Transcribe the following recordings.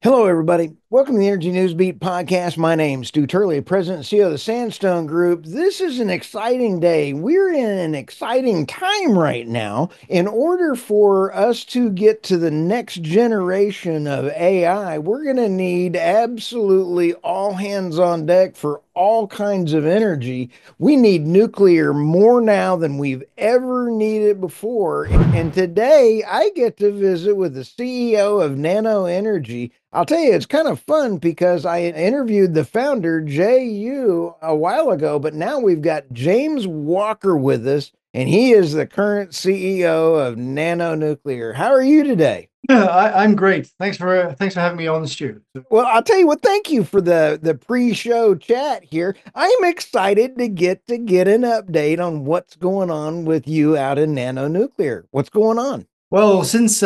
Hello, everybody. Welcome to the Energy News Beat podcast. My name's Stuart Turley, President and CEO of the Sandstone Group. This is an exciting day. We're in an exciting time right now. In order for us to get to the next generation of AI, we're going to need absolutely all hands on deck for all kinds of energy. We need nuclear more now than we've ever needed before. And today I get to visit with the CEO of Nano Energy. I'll tell you, it's kind of fun because I interviewed the founder, JU, a while ago, but now we've got James Walker with us, and he is the current CEO of Nano Nuclear. How are you today? Yeah, I'm great. Thanks for having me on, Stu. Well, I'll tell you what, thank you for the pre-show chat here. I'm excited to get an update on what's going on with you out in Nano Nuclear. What's going on? Well, since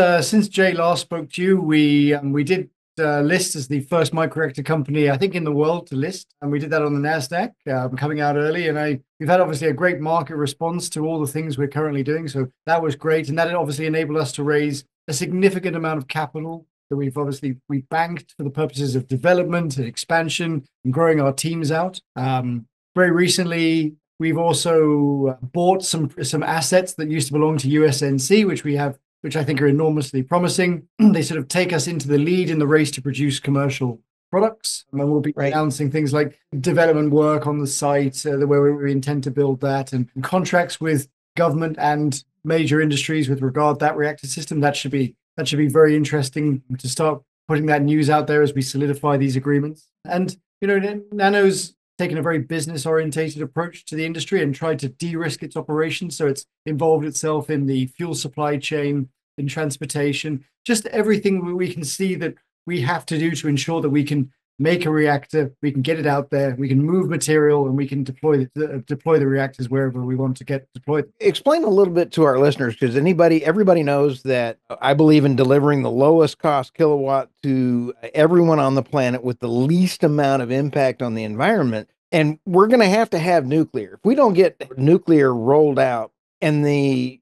Jay last spoke to you, we did list as the first micro-reactor company, I think, in the world to list, and we did that on the NASDAQ, coming out early. And we've had obviously a great market response to all the things we're currently doing, so that was great, and that obviously enabled us to raise a significant amount of capital that we banked for the purposes of development and expansion and growing our teams out. Very recently, we've also bought some assets that used to belong to USNC, which I think are enormously promising. They sort of take us into the lead in the race to produce commercial products. And we'll be announcing things like development work on the site, where we intend to build that, and contracts with government and major industries with regard to that reactor system. That should be very interesting to start putting that news out there as we solidify these agreements. And, Nano's taken a very business-orientated approach to the industry and tried to de-risk its operations. So it's involved itself in the fuel supply chain, in transportation, just everything we can see that we have to do to ensure that we can make a reactor, we can get it out there, we can move material, and we can deploy the reactors wherever we want to get deployed. Explain a little bit to our listeners, because everybody knows that I believe in delivering the lowest cost kilowatt to everyone on the planet with the least amount of impact on the environment. And we're going to have nuclear. If we don't get nuclear rolled out, and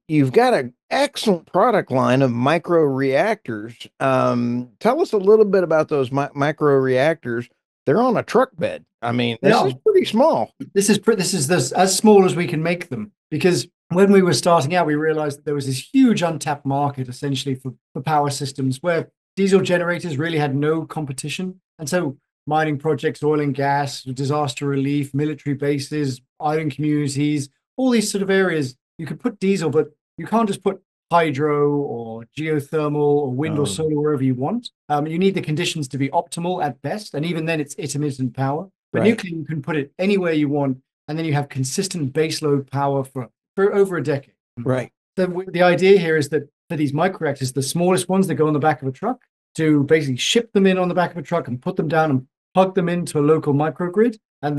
you've got an excellent product line of micro reactors. Tell us a little bit about those micro reactors. They're on a truck bed. I mean, this is pretty small. This is as small as we can make them, because when we were starting out, we realized that there was this huge untapped market essentially for power systems where diesel generators really had no competition. And so mining projects, oil and gas, disaster relief, military bases, island communities, all these sort of areas, you could put diesel, but you can't just put hydro or geothermal or wind or solar wherever you want. You need the conditions to be optimal at best. And even then, it's intermittent power. But nuclear, you can put it anywhere you want. And then you have consistent baseload power for over a decade. Right. So the idea here is that for these microreactors, the smallest ones that go on the back of a truck, to basically ship them in on the back of a truck and put them down and plug them into a local microgrid. And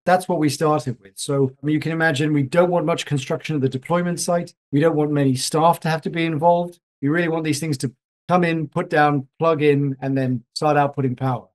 that's what we started with. So you can imagine we don't want much construction at the deployment site. We don't want many staff to have to be involved. We really want these things to come in, put down, plug in, and then start outputting power.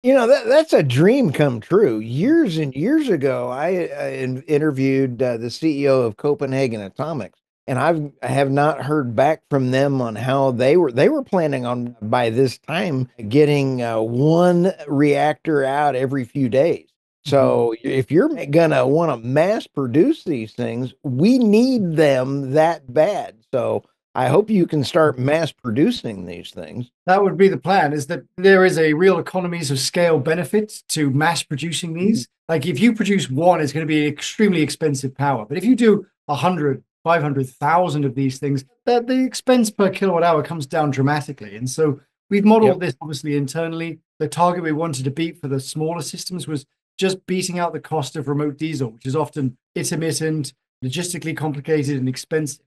That's a dream come true. Years and years ago, I interviewed the CEO of Copenhagen Atomics, and I have not heard back from them on how they were planning on, by this time, getting one reactor out every few days. So if you're gonna want to mass produce these things, we need them that bad. So I hope you can start mass producing these things. That would be the plan, is that there is a real economies of scale benefit to mass producing these. Like if you produce one, it's going to be extremely expensive power. But if you do 100, 500,000 of these things, the expense per kilowatt hour comes down dramatically. And so we've modeled this obviously internally. The target we wanted to beat for the smaller systems was just beating out the cost of remote diesel, which is often intermittent, logistically complicated, and expensive.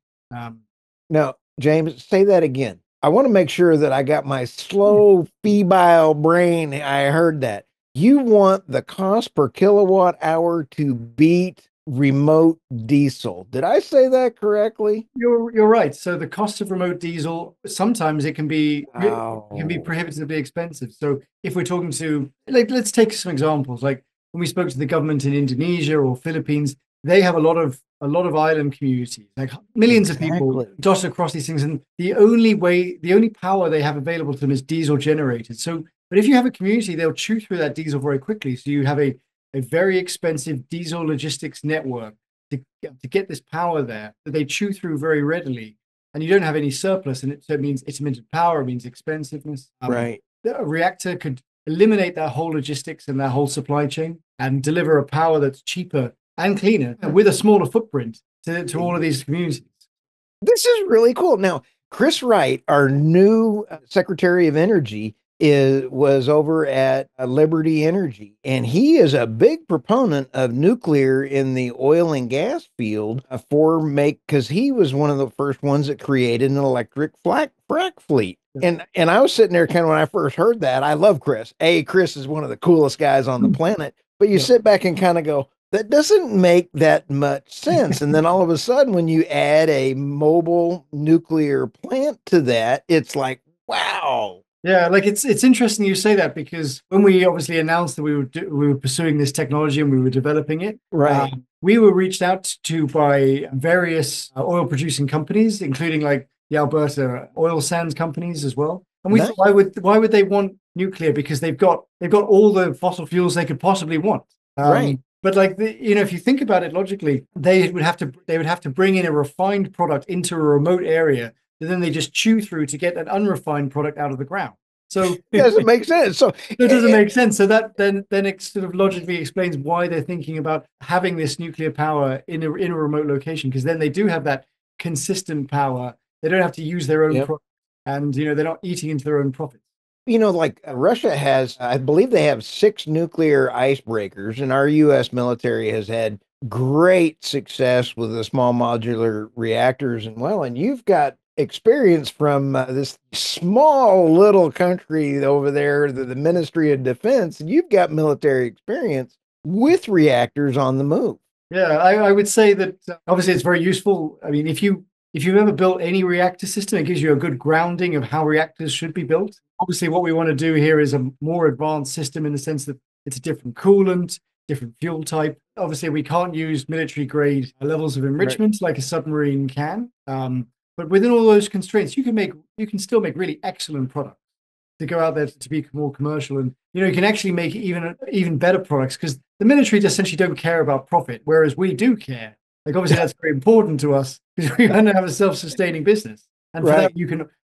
Now, James, say that again. I want to make sure that I got my slow, febile brain. I heard that. You want the cost per kilowatt hour to beat remote diesel. Did I say that correctly? You're right. So the cost of remote diesel, sometimes it can be prohibitively expensive. So if we're talking to, let's take some examples. Like when we spoke to the government in Indonesia or Philippines, they have a lot of island communities, like millions of people Exactly. dotted across these things, and the only power they have available to them is diesel generated. So, but if you have a community, they'll chew through that diesel very quickly. So you have a very expensive diesel logistics network to get this power there that they chew through very readily, and you don't have any surplus, and so it means intermittent power, it means expensiveness. Right. A reactor could eliminate that whole logistics and that whole supply chain and deliver a power that's cheaper and cleaner with a smaller footprint to all of these communities. This is really cool. Now, Chris Wright, our new Secretary of Energy, was over at Liberty Energy, and he is a big proponent of nuclear in the oil and gas field for make because he was one of the first ones that created an electric frac fleet. And I was sitting there kind of when I first heard that. I love Chris. Chris is one of the coolest guys on the planet. But you Yeah. sit back and kind of go, that doesn't make that much sense. And then all of a sudden, when you add a mobile nuclear plant to that, it's like, wow. Yeah, like it's interesting you say that, because when we obviously announced that we were pursuing this technology and we were developing it, Right. we were reached out to by various oil producing companies, including like the Alberta oil sands companies as well. And we thought, Nice. why would they want nuclear? Because they've got all the fossil fuels they could possibly want. Right. But like if you think about it logically, they would have to bring in a refined product into a remote area that then they just chew through to get an unrefined product out of the ground. So Doesn't make sense. So, it doesn't make sense. So that then it sort of logically explains why they're thinking about having this nuclear power in a remote location, because then they do have that consistent power. They don't have to use their own yep. product, and they're not eating into their own profits. Like Russia has, I believe they have 6 nuclear icebreakers, and our U.S. military has had great success with the small modular reactors. And you've got experience from this small little country over there, the Ministry of Defense, and you've got military experience with reactors on the move. Yeah, I would say that obviously it's very useful. I mean, if you've ever built any reactor system, it gives you a good grounding of how reactors should be built. Obviously, what we want to do here is a more advanced system in the sense that it's a different coolant, different fuel type. Obviously, we can't use military grade levels of Right. enrichment like a submarine can. But within all those constraints, you can still make really excellent products to go out there to be more commercial, and you can actually make even better products, because the military essentially don't care about profit, whereas we do care. Like obviously that's very important to us because we want to have a self-sustaining business, and for that Right. you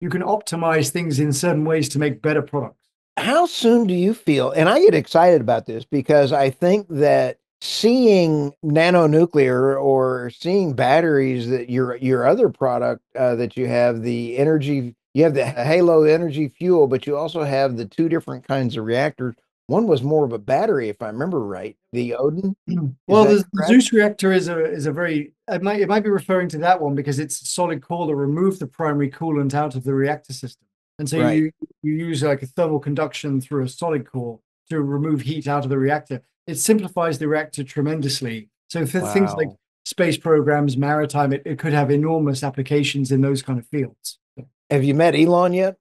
can optimize things in certain ways to make better products. How soon do you feel? And I get excited about this because I think that seeing nano nuclear or seeing batteries that your other product that you have the energy, you have the Halo energy fuel, but you also have the 2 different kinds of reactors. One was more of a battery, if I remember right. The Odin, is Well, that the correct? Zeus reactor is a very, it might be referring to that one because it's a solid core that removed the primary coolant out of the reactor system, and so Right, you use like a thermal conduction through a solid core to remove heat out of the reactor. It simplifies the reactor tremendously. So for things like wow. space programs, maritime, it could have enormous applications in those kind of fields. Have you met Elon yet?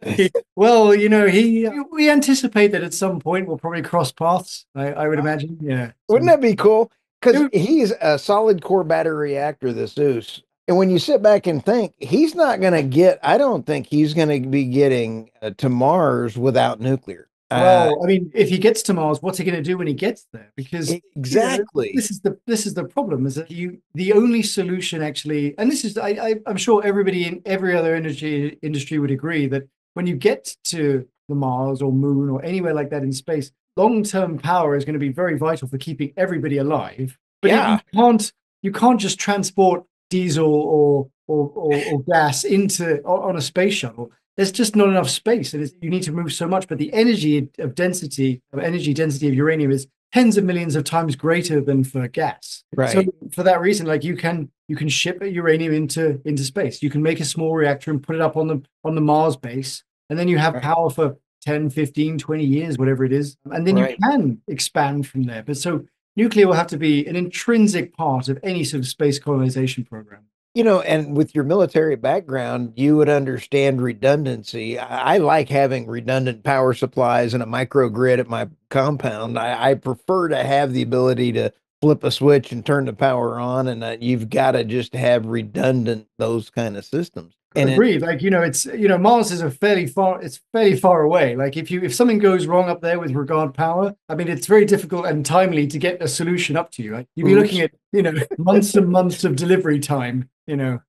Well, we anticipate that at some point we'll probably cross paths. I would imagine. Yeah. Wouldn't So that be cool? it Because would- he's a solid core battery reactor, the Zeus. And when you sit back and think, he's not going to get, I don't think he's going to be getting to Mars without nuclear. well, I mean, if he gets to Mars, what's he going to do when he gets there? Because Exactly. this is the problem, is that the only solution actually, and this is I'm sure everybody in every other energy industry would agree that when you get to the Mars or Moon or anywhere like that in space, long-term power is going to be very vital for keeping everybody alive. But Yeah. you can't just transport diesel or gas into on a space shuttle. There's just not enough space, and you need to move so much. But the energy density of uranium is tens of millions of times greater than for gas. So Right. for that reason, like you can ship uranium into space. You can make a small reactor and put it up on the Mars base, and then you have Right. power for 10, 15, 20 years, whatever it is. And then you Right. can expand from there. But so nuclear will have to be an intrinsic part of any sort of space colonization program. And with your military background, you would understand redundancy. I like having redundant power supplies and a microgrid at my compound. I prefer to have the ability to flip a switch and turn the power on, and you've got to just have redundant those kind of systems. And Agreed. Like, it's, Mars is it's fairly far away. Like if something goes wrong up there with regard power, I mean, it's very difficult and timely to get a solution up to you. Like, you'd be looking at, months and months of delivery time, to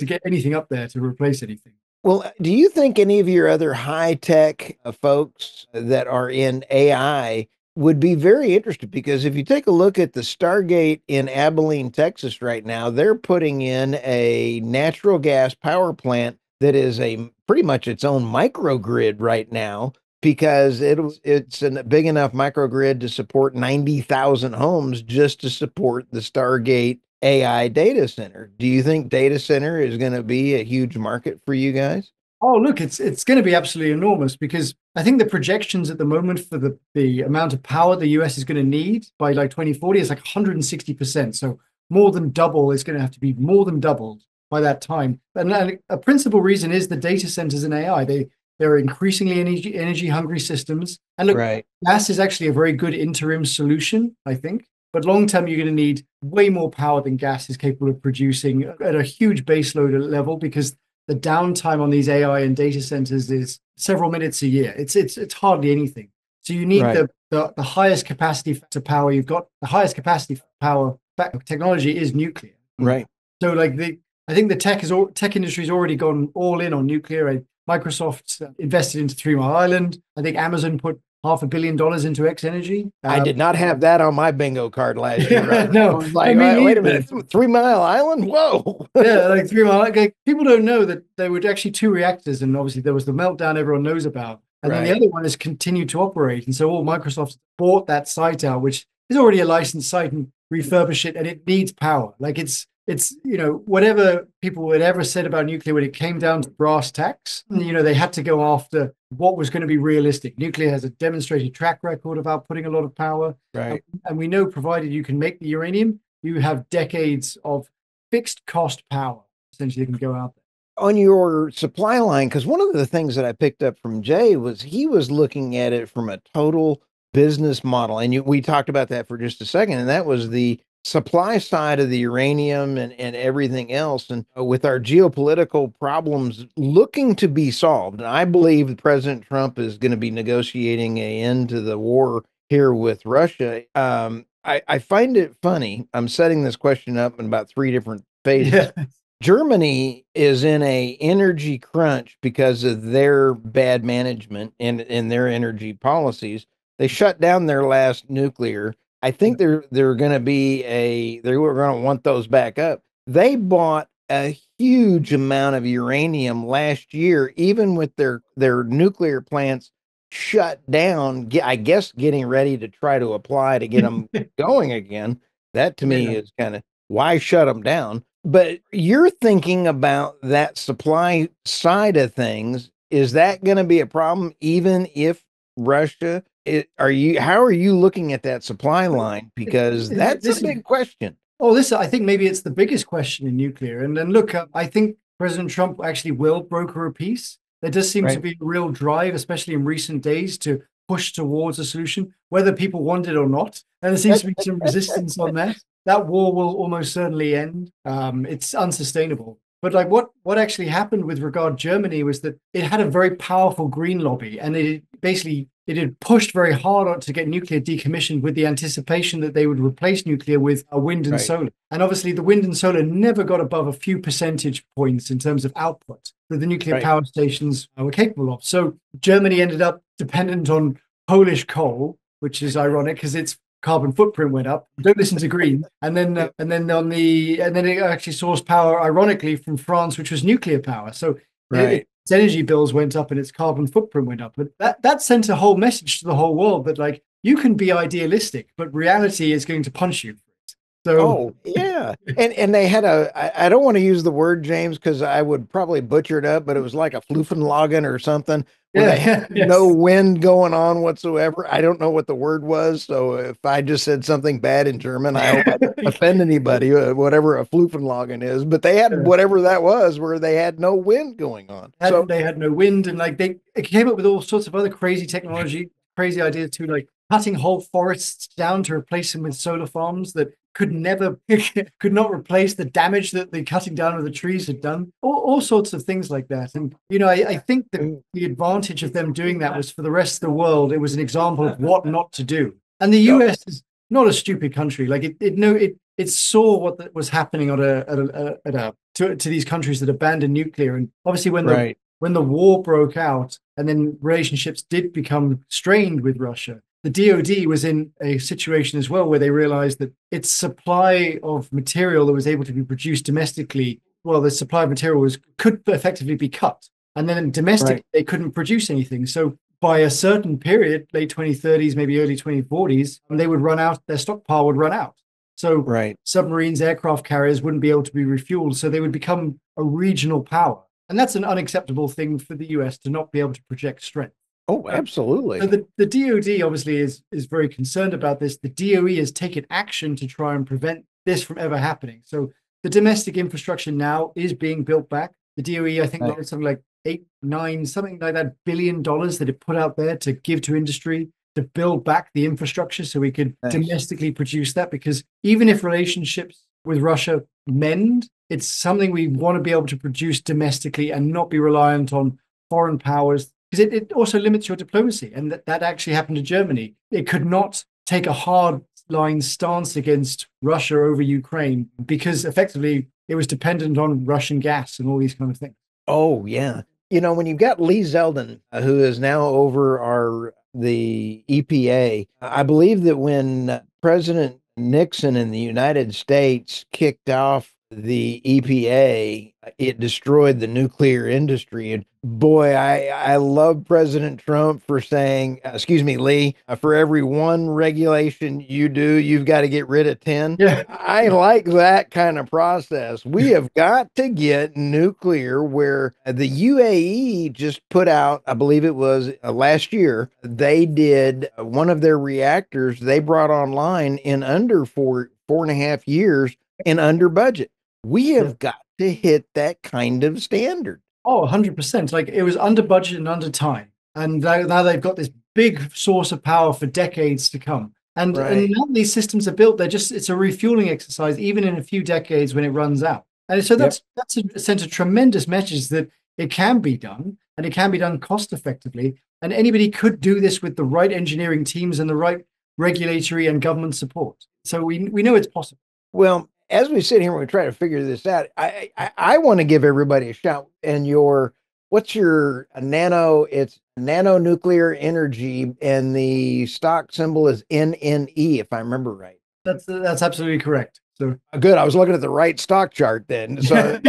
get anything up there to replace anything. Well, do you think any of your other high tech folks that are in AI would be very interested? Because if you take a look at the Stargate in Abilene, Texas, right now, they're putting in a natural gas power plant that is a pretty much its own microgrid right now because it's a big enough microgrid to support 90,000 homes just to support the Stargate AI data center. Do you think data center is going to be a huge market for you guys? Oh, look, it's going to be absolutely enormous because I think the projections at the moment for the amount of power the US is going to need by like 2040 is like 160%. So more than double is going to have to be more than doubled by that time. And a principal reason is the data centers and AI. They're increasingly energy hungry systems. And look, Right. gas is actually a very good interim solution, I think. But long term, you're going to need way more power than gas is capable of producing at a huge baseload level because the downtime on these AI and data centers is several minutes a year. It's hardly anything. So you need Right. the highest capacity to power. You've got the highest capacity for power. Technology is nuclear. Right. So I think the tech industry has already gone all in on nuclear. Microsoft invested into 3 Mile Island. I think Amazon put $500 million into X Energy. I did not have that on my bingo card last year. I No, was I like, mean, wait a neither. minute, 3 Mile Island? Whoa. Yeah, like 3 Mile. Like, people don't know that there were actually two reactors, and obviously there was the meltdown everyone knows about, and then the Right. other one has continued to operate. And so all Microsoft bought that site out, which is already a licensed site, and refurbish it, and it needs power. Like it's whatever people had ever said about nuclear when it came down to brass tacks, they had to go after what was going to be realistic. Nuclear has a demonstrated track record of outputting a lot of power, Right. and we know provided you can make the uranium, you have decades of fixed cost power essentially can go out there. On your supply line, because one of the things that I picked up from Jay was he was looking at it from a total business model. And we talked about that for just a second, and that was the supply side of the uranium and everything else. And with our geopolitical problems looking to be solved, and I believe President Trump is going to be negotiating an end to the war here with Russia. I find it funny. I'm setting this question up in about three different phases. Yeah. Germany is in a energy crunch because of their bad management and their energy policies. They shut down their last nuclear. I think they're going to they were going to want those back up. They bought a huge amount of uranium last year, even with their nuclear plants shut down. I guess getting ready to try to apply to get them going again. That to me Yeah. is kind of why shut them down. But you're thinking about that supply side of things. Is that going to be a problem even if Russia how are you looking at that supply line? Because that's a This is big question. Oh, this, I think maybe it's the biggest question in nuclear. And then look, I think President Trump actually will broker a peace. There does seem to Right. be a real drive, especially in recent days, to push towards a solution, whether people want it or not. And there seems to be some resistance on that. That war will almost certainly end. It's unsustainable. But like what actually happened with regard to Germany was that it had a very powerful green lobby, and it had pushed very hard on to get nuclear decommissioned with the anticipation that they would replace nuclear with wind and Right. solar. And obviously, the wind and solar never got above a few percentage points in terms of output that the nuclear Right. power stations were capable of. So Germany ended up dependent on Polish coal, which is ironic because its carbon footprint went up. Don't listen to Green. And then it actually sourced power, ironically, from France, which was nuclear power. So Right. its energy bills went up and its carbon footprint went up. But that sent a whole message to the whole world that like you can be idealistic, but reality is going to punch you. So Oh, yeah. And they had I don't want to use the word, James, because I would probably butcher it up, but it was like a Fluffenlagen or something where they had no yes. wind going on whatsoever. I don't know what the word was. So if I just said something bad in German, I hope I didn't offend anybody, whatever a Fluffenlagen is. But they had whatever that was where they had no wind going on. So They had no wind, and like they came up with all sorts of other crazy technology, crazy ideas too. Like cutting whole forests down to replace them with solar farms that could never could not replace the damage that the cutting down of the trees had done. All sorts of things like that. And I think that the advantage of them doing that was for the rest of the world. It was an example of what not to do. And the US is not a stupid country. Like it saw what was happening to these countries that abandoned nuclear. And obviously, when the war broke out, and then relationships did become strained with Russia, the DoD was in a situation as well where they realized that its supply of material that was able to be produced domestically, well, the supply of material could effectively be cut. And then domestically, they couldn't produce anything. So by a certain period, late 2030s, maybe early 2040s, they would run out, their stockpile would run out. So submarines, aircraft carriers wouldn't be able to be refueled. So they would become a regional power. And that's an unacceptable thing for the US to not be able to project strength. Oh, absolutely. So the DoD obviously is very concerned about this. The DOE has taken action to try and prevent this from ever happening. So the domestic infrastructure now is being built back. The DOE, I think, wrote something like something like that $1 billion that it put out there to give to industry to build back the infrastructure so we could domestically produce that. Because even if relationships with Russia mend, it's something we want to be able to produce domestically and not be reliant on foreign powers, because it also limits your diplomacy. And that actually happened to Germany. It could not take a hard line stance against Russia over Ukraine because effectively it was dependent on Russian gas and all these kind of things. Oh, yeah. When you've got Lee Zeldin, who is now over the EPA, I believe that when President Nixon in the United States kicked off the EPA, it destroyed the nuclear industry. And boy, I love President Trump for saying, excuse me, Lee, for every one regulation you do, you've got to get rid of 10. Yeah. I like that kind of process. We have got to get nuclear where the UAE just put out, I believe it was last year, they did one of their reactors they brought online in under 4.5 years and under budget. We have got to hit that kind of standard. Oh, 100%. Like it was under budget and under time. And now they've got this big source of power for decades to come. And now these systems are built, it's a refueling exercise, even in a few decades when it runs out. And so that's sent a tremendous message that it can be done, and it can be done cost effectively. And anybody could do this with the right engineering teams and the right regulatory and government support. So we know it's possible. Well, as we sit here and we try to figure this out, I want to give everybody a shout. And what's your nano? It's Nano Nuclear Energy, and the stock symbol is NNE, if I remember right. That's absolutely correct. So good. I was looking at the right stock chart then. So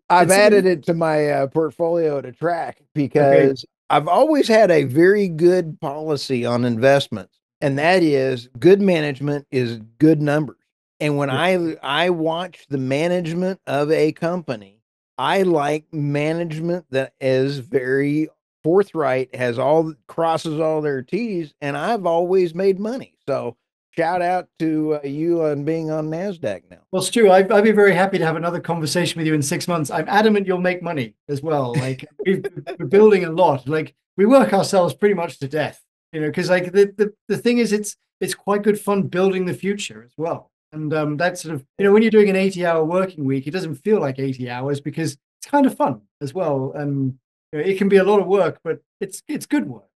I've added it to my portfolio to track because I've always had a very good policy on investments, and that is good management is good numbers. And when I watch the management of a company, I like management that is very forthright, crosses all their T's, and I've always made money. So shout out to you on being on NASDAQ now. Well, Stu, I'd be very happy to have another conversation with you in 6 months. I'm adamant you'll make money as well. Like we're building a lot. Like we work ourselves pretty much to death, because like the thing is, it's quite good fun building the future as well. And that's sort of, when you're doing an 80-hour working week, it doesn't feel like 80 hours because it's kind of fun as well. And it can be a lot of work, but it's good work.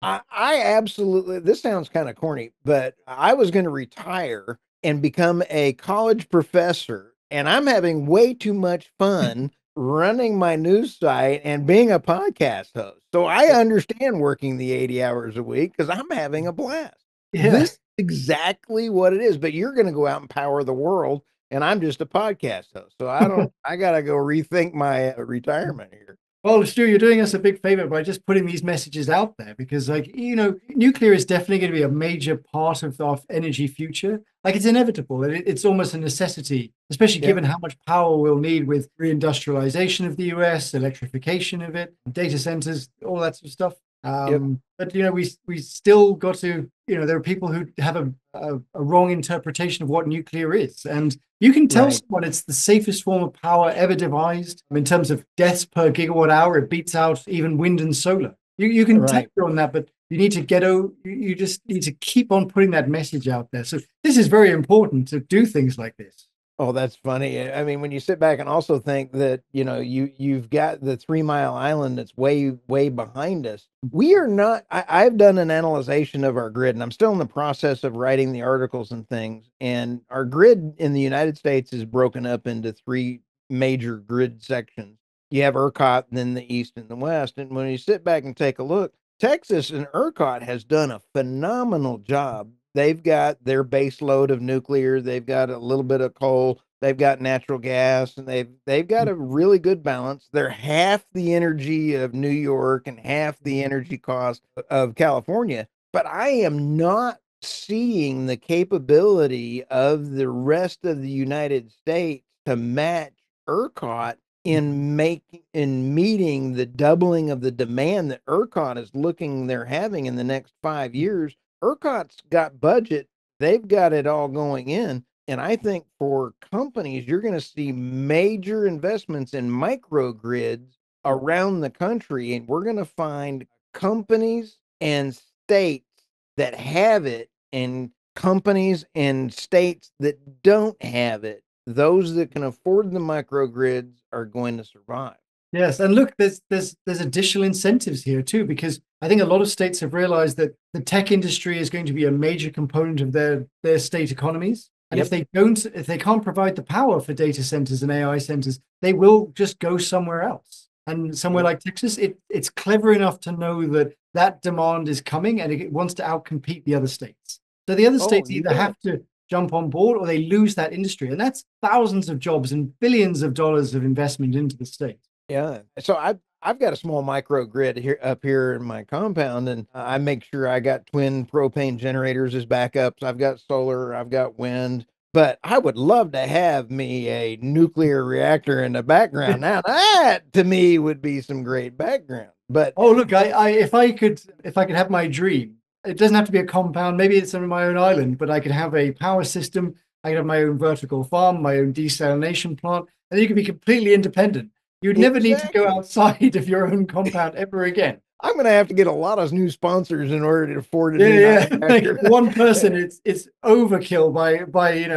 I absolutely, this sounds kind of corny, but I was going to retire and become a college professor, and I'm having way too much fun running my news site and being a podcast host. So I understand working the 80 hours a week because I'm having a blast. Yeah. This is exactly what it is, but you're going to go out and power the world, and I'm just a podcast host. So I got to go rethink my retirement here. Well, Stu, you're doing us a big favor by just putting these messages out there because, nuclear is definitely going to be a major part of our energy future. Like, it's inevitable. It's almost a necessity, especially given how much power we'll need with reindustrialization of the US, electrification of it, data centers, all that sort of stuff. But we still got to, there are people who have a wrong interpretation of what nuclear is, and you can tell someone it's the safest form of power ever devised. In terms of deaths per gigawatt hour, it beats out even wind and solar. You can Right. texture on that, but you need to you just need to keep on putting that message out there. So this is very important to do things like this. Oh, that's funny. I mean, when you sit back and also think that, you've got the 3 Mile Island that's way behind us. We are not, I've done an analyzation of our grid and I'm still in the process of writing the articles and things. And our grid in the United States is broken up into three major grid sections. You have ERCOT, and then the East and the West. And when you sit back and take a look, Texas and ERCOT has done a phenomenal job. They've got their base load of nuclear, they've got a little bit of coal, they've got natural gas, and they've got a really good balance. They're half the energy of New York and half the energy cost of California. But I am not seeing the capability of the rest of the United States to match ERCOT in meeting the doubling of the demand that ERCOT is looking they're having in the next 5 years. ERCOT's got budget, they've got it all going in. And I think for companies, you're going to see major investments in microgrids around the country. And we're going to find companies and states that have it and companies and states that don't have it. Those that can afford the microgrids are going to survive. Yes, and look, there's additional incentives here too, because I think a lot of states have realized that the tech industry is going to be a major component of their state economies. And Yep. if they can't provide the power for data centers and AI centers, they will just go somewhere else. And somewhere Yep. like Texas, it's clever enough to know that that demand is coming and it wants to outcompete the other states. So the other Oh, states you either bet. have to jump on board or they lose that industry. And that's thousands of jobs and billions of dollars of investment into the state. Yeah. So I've got a small microgrid here up here in my compound, and I make sure I got twin propane generators as backups. I've got solar, I've got wind, but I would love to have me a nuclear reactor in the background. Now that to me would be some great background. But Oh, look, if I could have my dream, it doesn't have to be a compound. Maybe it's on my own island, but I could have a power system. I could have my own vertical farm, my own desalination plant, and you could be completely independent. You'd never need to go exactly. outside of your own compound ever again. I'm gonna have to get a lot of new sponsors in order to afford a Yeah, new yeah. Like reactor. one person, it's overkill by an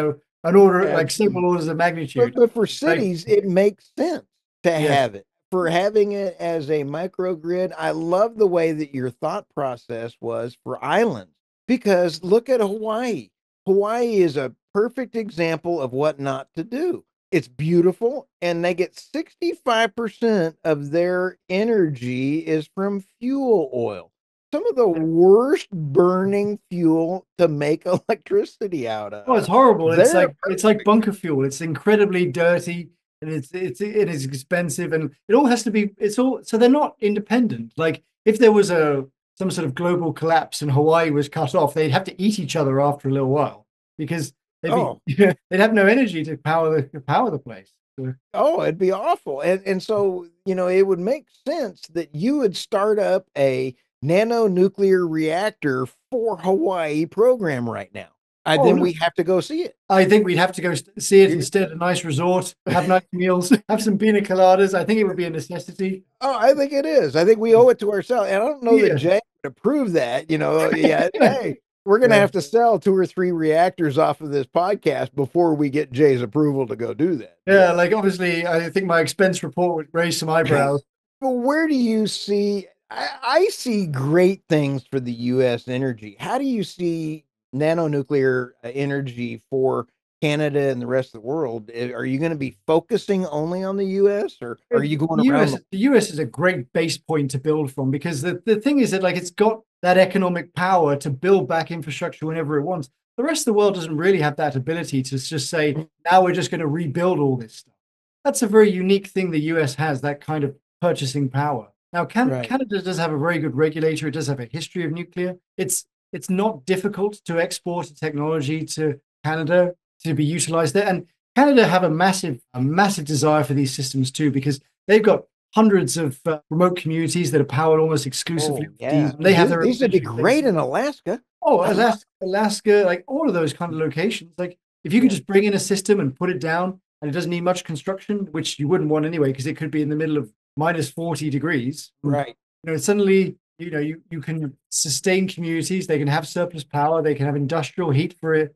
order like Absolutely. several orders of But magnitude. but for Like cities, it makes sense to yes. have it. For having it as a microgrid, I love the way that your thought process was for islands because look at Hawaii. Hawaii is a perfect example of what not to do. It's beautiful and they get 65% of their energy is from fuel oil. Some of the worst burning fuel to make electricity out Oh, of. it's horrible. They're It's like bunker fuel. It's incredibly dirty and it is expensive and it all has to be it's all so they're not independent. Like if there was a some sort of global collapse and Hawaii was cut off, they'd have to eat each other after a little while because oh, they'd have no energy to power the place. So, oh, it'd be awful. And so, it would make sense that you would start up a nano nuclear reactor for Hawaii program right now. oh Then look, we have to go see it. I think we'd have to go see it You- instead. A nice resort, have nice meals, have some pina coladas. I think it would be a necessity. Oh, I think it is. I think we owe it to ourselves. And I don't know that Yeah. Jay would approve that. Yeah. Hey, we're going to Yeah. have to sell two or three reactors off of this podcast before we get Jay's approval to go do that. Yeah, like obviously, I think my expense report would raise some eyebrows. But where do you see? I see great things for the U.S. energy. How do you see nano nuclear energy for Canada and the rest of the world? Are you going to be focusing only on the U.S. or are you going around The US is a great base point to build from because the thing is that like it's got that economic power to build back infrastructure whenever it wants. The rest of the world doesn't really have that ability to just say, the? now we're just going to rebuild all this stuff. That's a very unique thing the US has, that kind of purchasing power. Now, Right. Canada does have a very good regulator. It does have a history of nuclear. It's not difficult to export a technology to Canada to be utilized there. And Canada have a massive desire for these systems too, because they've got hundreds of remote communities that are powered almost exclusively Oh with these. yeah, They have their own these would be military great bases. in Alaska. Oh, I love. Alaska, like all of those kind of locations. Like if you can Yeah. just bring in a system and put it down, and it doesn't need much construction, which you wouldn't want anyway, because it could be in the middle of minus 40 degrees. Right. Suddenly you can sustain communities. They can have surplus power. They can have industrial heat for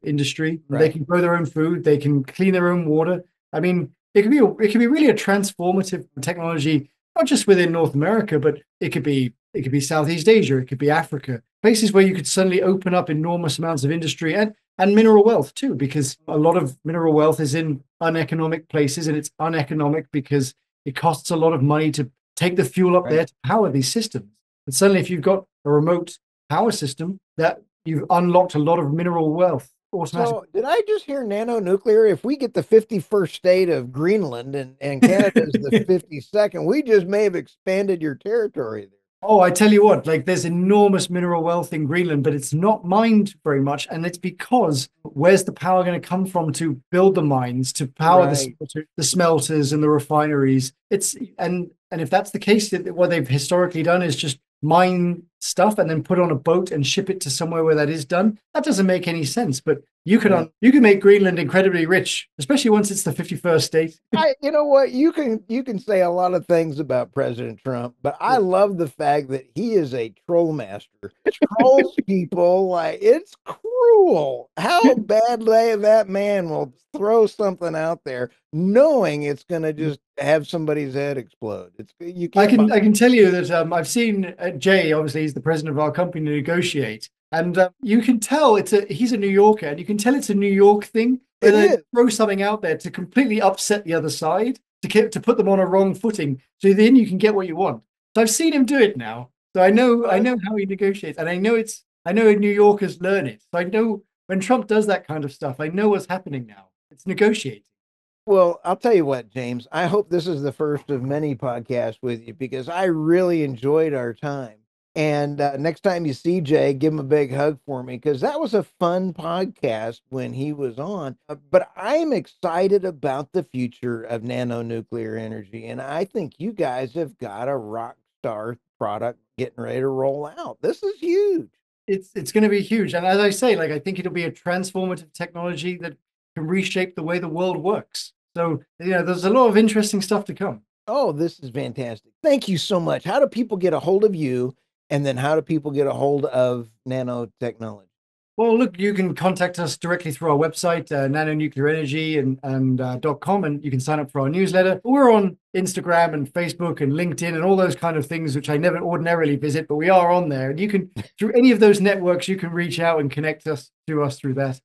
industry. They Right. can grow their own food. They can clean their own water. I mean, it can be really a transformative technology, not just within North America, but it could be Southeast Asia. It could be Africa, places where you could suddenly open up enormous amounts of industry and mineral wealth too, because a lot of mineral wealth is in uneconomic places, and it's uneconomic because it costs a lot of money to take the fuel up Right. there to power these systems. And suddenly, if you've got a remote power system, that you've unlocked a lot of mineral wealth automatically. So, did I just hear nano nuclear? If we get the 51st state of Greenland and Canada is the 52nd, we just may have expanded your territory there. Oh, I tell you what, like there's enormous mineral wealth in Greenland, but it's not mined very much. And it's because where's the power going to come from to build the mines, to power Right. the smelters and the refineries? And if that's the case, what they've historically done is just mine stuff and then put on a boat and ship it to somewhere where that is done. That doesn't make any sense. But Right. you can make Greenland incredibly rich, especially once it's the 51st state. You know what? You can say a lot of things about President Trump, but I love the fact that he is a troll master. Trolls people like it's cruel how badly that man will throw something out there knowing it's going to just have somebody's head explode. It's you I can't buy. can I can tell you that I've seen Jay. Obviously, he's the president of our company, negotiate, and you can tell he's a New Yorker, and you can tell it's a New York thing where It they is. throw something out there to completely upset the other side to put them on a wrong footing, so then you can get what you want. So I've seen him do it now, so I know how he negotiates, and I know New Yorkers learn it. So I know when Trump does that kind of stuff, I know what's happening now. It's negotiating. Well, I'll tell you what, James. I hope this is the first of many podcasts with you because I really enjoyed our time. And next time you see Jay, give him a big hug for me because that was a fun podcast when he was on. But I'm excited about the future of nano nuclear energy. And I think you guys have got a rock star product getting ready to roll out. This is huge. It's going to be huge. And as I say, like I think it'll be a transformative technology that can reshape the way the world works. So, there's a lot of interesting stuff to come. Oh, this is fantastic. Thank you so much. How do people get a hold of you? And then how do people get a hold of nanotechnology? Well, look, you can contact us directly through our website, Nano Nuclear Energy and .com, and you can sign up for our newsletter. We're on Instagram and Facebook and LinkedIn and all those kind of things, which I never ordinarily visit, but we are on there. And you can, through any of those networks, you can reach out and connect us to us through that.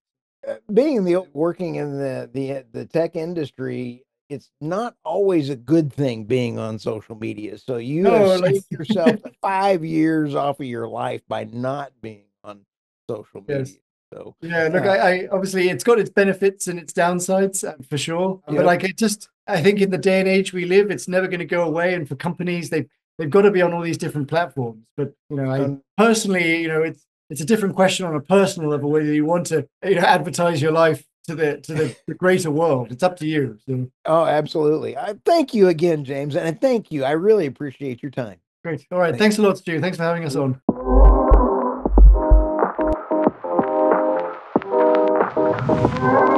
Being in the working in the tech industry, it's not always a good thing being on social media. So you have No, like, saved yourself 5 years off of your life by not being on social yes. media. So, Yeah, look, uh, I obviously it's got its benefits and its downsides for sure. But yep. like I think in the day and age we live, it's never going to go away. And for companies, they've got to be on all these different platforms. But I Um, personally, it's a different question on a personal level whether you want to advertise your life to the greater world. It's up to you. So oh, absolutely. I thank you again, James, and I thank you. I really appreciate your time. great. All right. Thank Thanks a lot, Stu. Thanks for having us on. you.